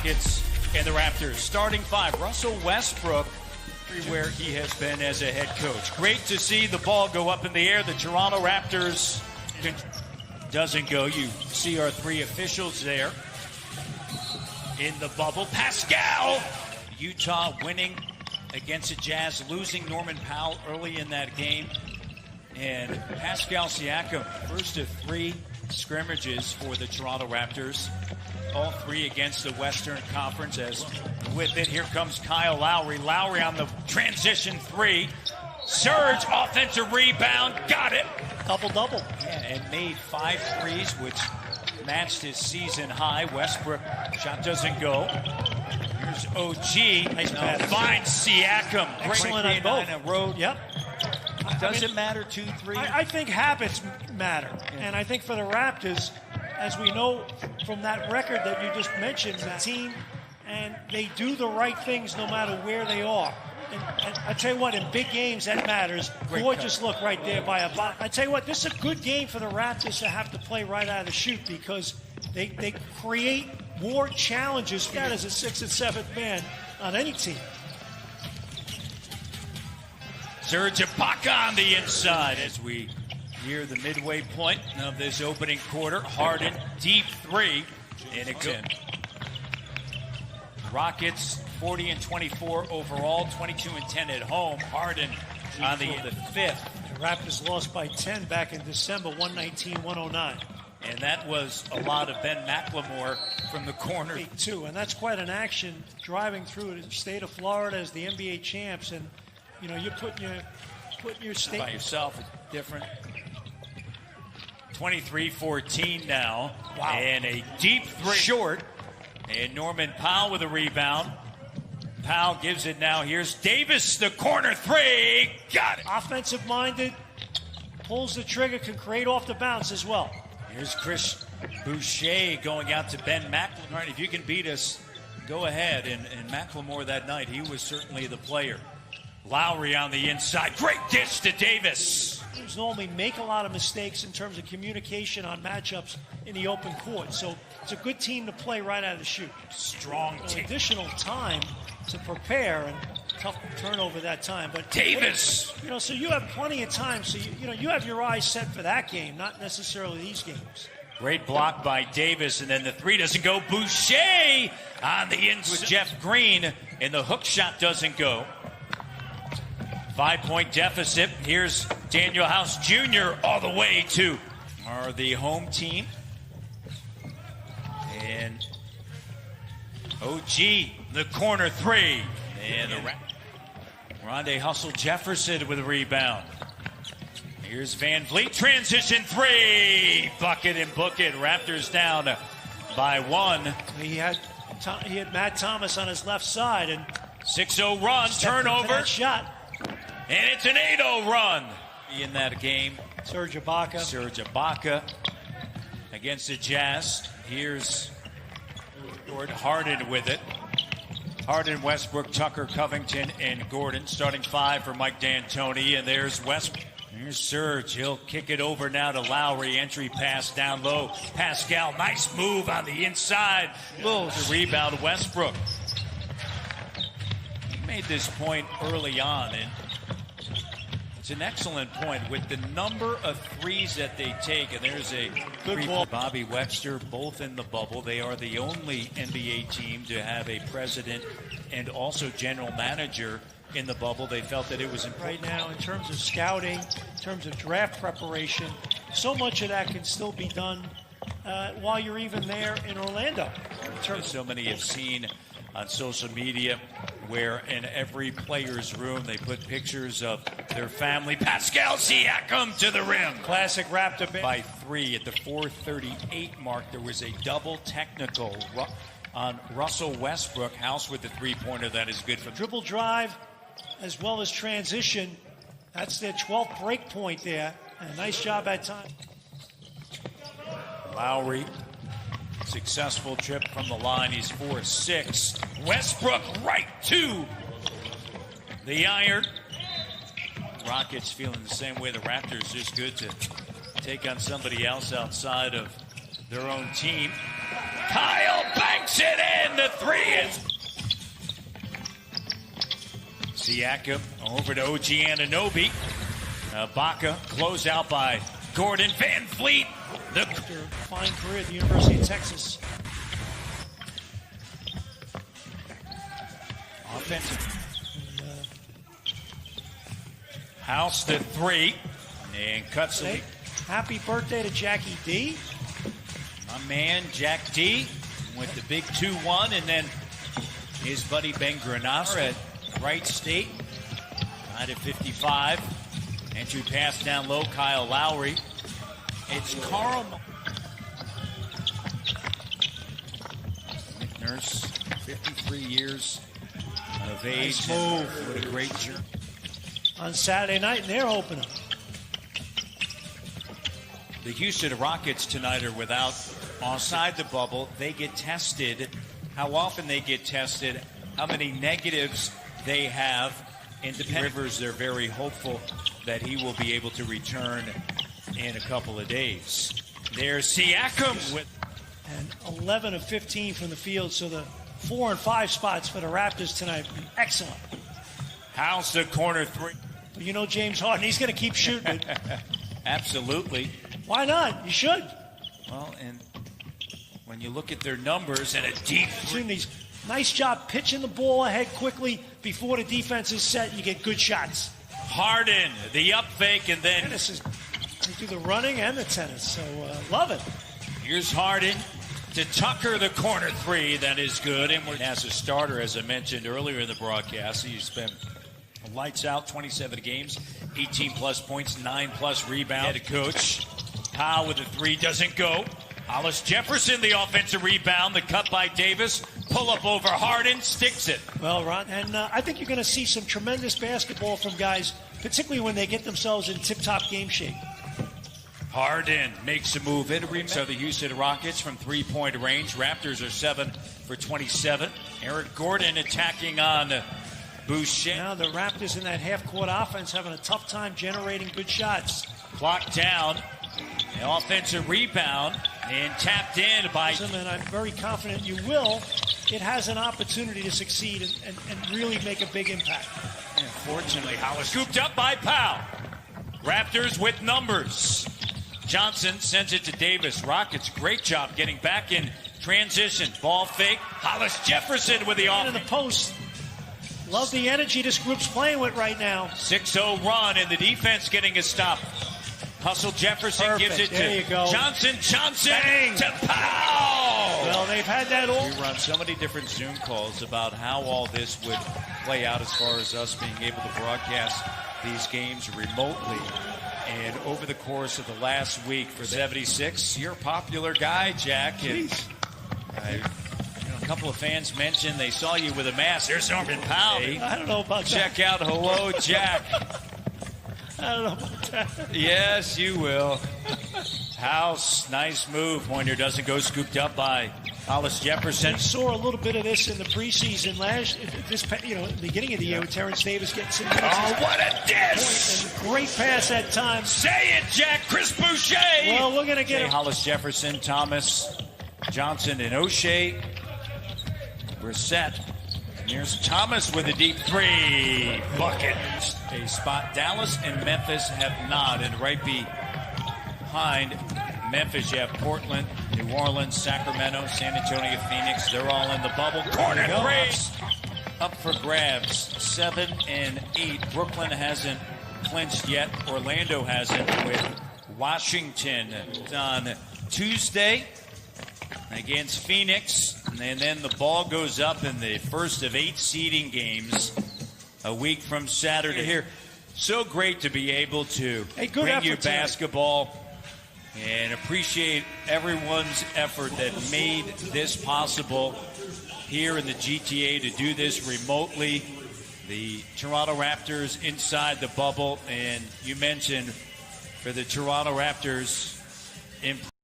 Rockets and the Raptors. Starting five, Russell Westbrook, everywhere he has been as a head coach. Great to see the ball go up in the air. The Toronto Raptors doesn't go. You see our three officials there in the bubble. Pascal, Utah winning against the Jazz, losing Norman Powell early in that game. And Pascal Siakam, first of three scrimmages for the Toronto Raptors. All three against the Western Conference. As with it, here comes Kyle Lowry. Lowry on the transition three. Surge, offensive rebound, got it. Double-double. Yeah, and made 5 threes, which matched his season high. Westbrook, shot doesn't go. Here's OG. Nice pass. Finds Siakam. Excellent on both. On a road. Yep. Does it matter 2-3? I think habits matter. Yeah. And I think for the Raptors, as we know from that record that you just mentioned, the team, and they do the right things no matter where they are. And I tell you what, in big games, that matters. Great Gorgeous cut. look right there by a bot. I tell you what, this is a good game for the Raptors to have to play right out of the chute because they create more challenges for that as a 6th and 7th man on any team. Serge Ibaka on the inside as we near the midway point of this opening quarter. Harden, deep three, and it goes. Rockets 40-24 overall, 22-10 at home. Harden on the 5th. The Raptors lost by 10 back in December, 119-109. And that was a lot of Ben McLemore from the corner. Too, and that's quite an action driving through the state of Florida as the NBA champs. And, you know, you're putting your state by yourself, it's different. 23-14 now. Wow. And a deep three. Short. And Norman Powell with a rebound. Powell gives it now. Here's Davis, the corner three. Got it. Offensive-minded, pulls the trigger, can create off the bounce as well. Here's Chris Boucher going out to Ben McLemore. If you can beat us, go ahead. And McLemore that night, he was certainly the player. Lowry on the inside. Great dish to Davis. Teams normally make a lot of mistakes in terms of communication on matchups in the open court. So it's a good team to play right out of the chute. Strong team. Additional time to prepare and tough turnover that time. But Davis. You know, so you have plenty of time. So you have your eyes set for that game, not necessarily these games. Great block by Davis, and then the three doesn't go. Boucher on the inside with Jeff Green, and the hook shot doesn't go. 5-point deficit. Here's Daniel House Jr. all the way to the home team. And OG, the corner three. And Rondé Hustle Jefferson with a rebound. Here's Van Vliet, transition three. Bucket and book it. Raptors down by 1. He had Matt Thomas on his left side. And 6-0 run, turnover. Shot. And it's an 8-0 run in that game. Serge Ibaka against the Jazz. Here's Gordon Harden with it. Harden, Westbrook, Tucker, Covington, and Gordon. Starting five for Mike D'Antoni. And there's Westbrook. Here's Serge. He'll kick it over now to Lowry. Entry pass down low. Pascal, nice move on the inside. The rebound, Westbrook. He made this point early on, and it's an excellent point with the number of threes that they take. And there's a good ball. Bobby Webster, both in the bubble. They are the only NBA team to have a president and also general manager in the bubble. They felt that it was important. Right now, in terms of scouting, in terms of draft preparation, so much of that can still be done while you're even there in Orlando. So many have seen on social media where in every player's room they put pictures of their family. Pascal Siakam to the rim. Classic Raptor. By 3 at the 4:38 mark, there was a double technical on Russell Westbrook. House with the three-pointer that is good for dribble drive as well as transition. That's their 12th break point there. And a nice job at time. Lowry. Successful trip from the line. He's 4-6. Westbrook right to the iron. Rockets feeling the same way the Raptors. Just good to take on somebody else outside of their own team. Kyle banks it in. the three is... Siakam over to OG Anunoby. Baca closed out by Gordon Van Fleet. The fine career at the University of Texas. Offensive. House the three. And cuts the lead. Happy birthday to Jackie D. My man, Jack D, with the big 2-1. And then his buddy Ben Granada at Wright State. Tied at 55. Entry pass down low, Kyle Lowry. It's Carl Nurse, 53 years of age. Nice move. What a great journey. On Saturday night in their opener. The Houston Rockets tonight are without outside the bubble. They get tested. How often they get tested, how many negatives they have. Independent Rivers, they're very hopeful that he will be able to return in a couple of days. There's Siakam with... And 11 of 15 from the field, so the 4 and 5 spots for the Raptors tonight have been excellent. How's the corner three? But you know James Harden, he's going to keep shooting it. Absolutely. Why not? You should. Well, and when you look at their numbers and a deep... Nice job pitching the ball ahead quickly before the defense is set. You get good shots. Harden, the up fake, and then... They do the running and the tennis, so love it. Here's Harden to Tucker, the corner three. That is good. And as a starter, as I mentioned earlier in the broadcast, he's been lights out, 27 games, 18-plus points, 9-plus rebounds. Head coach, Powell with the three, doesn't go. Hollis Jefferson, the offensive rebound, the cut by Davis. Pull up over Harden, sticks it. Well, Ron, and I think you're going to see some tremendous basketball from guys, particularly when they get themselves in tip-top game shape. Harden makes a move. So the Houston Rockets from three-point range. Raptors are 7 for 27. Eric Gordon attacking on Boucher. Now the Raptors in that half-court offense having a tough time generating good shots. Clock down. An offensive rebound and tapped in by... And I'm very confident you will. It has an opportunity to succeed and really make a big impact. Unfortunately, Hollis scooped up by Powell. Raptors with numbers. Johnson sends it to Davis. Rockets, great job getting back in transition. Ball fake. Hollis Jefferson with the offense. In the post. Love the energy this group's playing with right now. 6-0 run, and the defense getting a stop. Hustle Jefferson. Perfect. Gives it there to you go. Johnson. Bang. To Powell. Well, they've had that all. We run so many different Zoom calls about how all this would play out as far as us being able to broadcast these games remotely. And over the course of the last week for 76, you're a popular guy, Jack. And a couple of fans mentioned they saw you with a mask. There's Norman Powell. I don't know about Check out Hello, Jack. I don't know about that. Yes, you will. House, nice move. Pointer doesn't go, scooped up by Hollis Jefferson. We saw a little bit of this in the preseason beginning of the year with Terrence Davis getting some minutes. Oh, what a dish! And great pass that time. Say it, Jack. Chris Boucher. Well, we're going to get Hollis Jefferson, Thomas, Johnson, and O'Shea. We're set. Here's Thomas with a deep three. Bucket. A spot Dallas and Memphis have not. And right behind Memphis, you have Portland, New Orleans, Sacramento, San Antonio, Phoenix. They're all in the bubble. Corner three. Up for grabs. 7 and 8. Brooklyn hasn't clinched yet. Orlando hasn't with Washington on Tuesday against Phoenix. And then the ball goes up in the first of 8 seeding games a week from Saturday. Here, so great to be able to bring you basketball and appreciate everyone's effort that made this possible here in the GTA to do this remotely. The Toronto Raptors inside the bubble, and you mentioned for the Toronto Raptors in